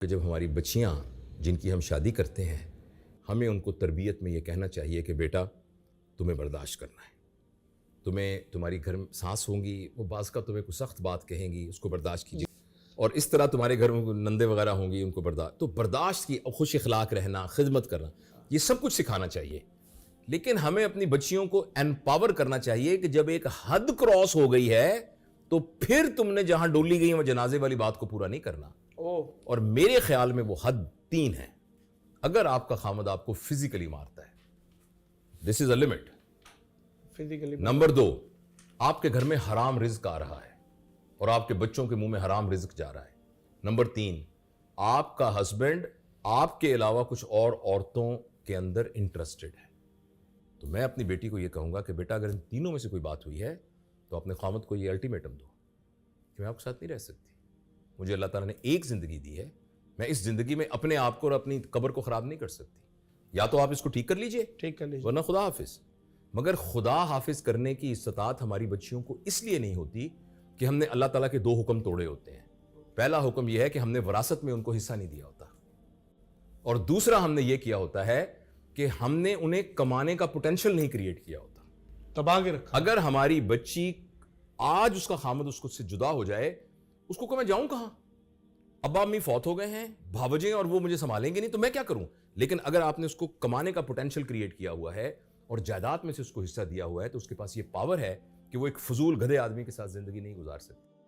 कि जब हमारी बच्चियां जिनकी हम शादी करते हैं, हमें उनको तरबियत में ये कहना चाहिए कि बेटा तुम्हें बर्दाश्त करना है। तुम्हारी घर में सास होंगी, वो बाज़ का तुम्हें कुछ सख्त बात कहेंगी, उसको बर्दाश्त कीजिए। और इस तरह तुम्हारे घर में नंदे वगैरह होंगी, उनको बर्दाश्त की, खुश अखलाक रहना, खिदमत करना, ये सब कुछ सिखाना चाहिए। लेकिन हमें अपनी बच्चियों को एम्पावर करना चाहिए कि जब एक हद क्रॉस हो गई है तो फिर तुमने जहां डोली गई वो जनाजे वाली बात को पूरा नहीं करना। और मेरे ख्याल में वो हद 3 है। अगर आपका खामद आपको फिजिकली मारता है, this is a limit. Physically. Number 2, आपके घर में हराम रिज्क आ रहा है और आपके बच्चों के मुंह में हराम रिज्क जा रहा है। नंबर 3, आपका हस्बैंड आपके अलावा कुछ और औरतों के अंदर इंटरेस्टेड है। तो मैं अपनी बेटी को यह कहूंगा कि बेटा अगर इन तीनों में से कोई बात हुई है तो अपने खामद को यह अल्टीमेटम दो कि मैं आपके साथ नहीं रह सकती। मुझे अल्लाह ताला ने एक जिंदगी दी है, मैं इस जिंदगी में अपने आप को और अपनी कब्र को खराब नहीं कर सकती। या तो आप इसको ठीक कर लीजिए, वरना खुदा हाफिज। मगर खुदा हाफिज करने की इस्तात हमारी बच्चियों को इसलिए नहीं होती कि हमने अल्लाह ताला के 2 हुक्म तोड़े होते हैं। पहला हुक्म यह है कि हमने विरासत में उनको हिस्सा नहीं दिया होता, और दूसरा हमने यह किया होता है कि हमने उन्हें कमाने का पोटेंशियल नहीं क्रिएट किया होता, दबा के रखा। अगर हमारी बच्ची आज उसका खामद उसको से जुदा हो जाए, उसको को मैं जाऊं कहां? अब्बा अम्मी फौत हो गए हैं, भावजे, और वो मुझे संभालेंगे नहीं, तो मैं क्या करूं? लेकिन अगर आपने उसको कमाने का पोटेंशियल क्रिएट किया हुआ है और जायदाद में से उसको हिस्सा दिया हुआ है, तो उसके पास ये पावर है कि वो एक फजूल गधे आदमी के साथ जिंदगी नहीं गुजार सकती।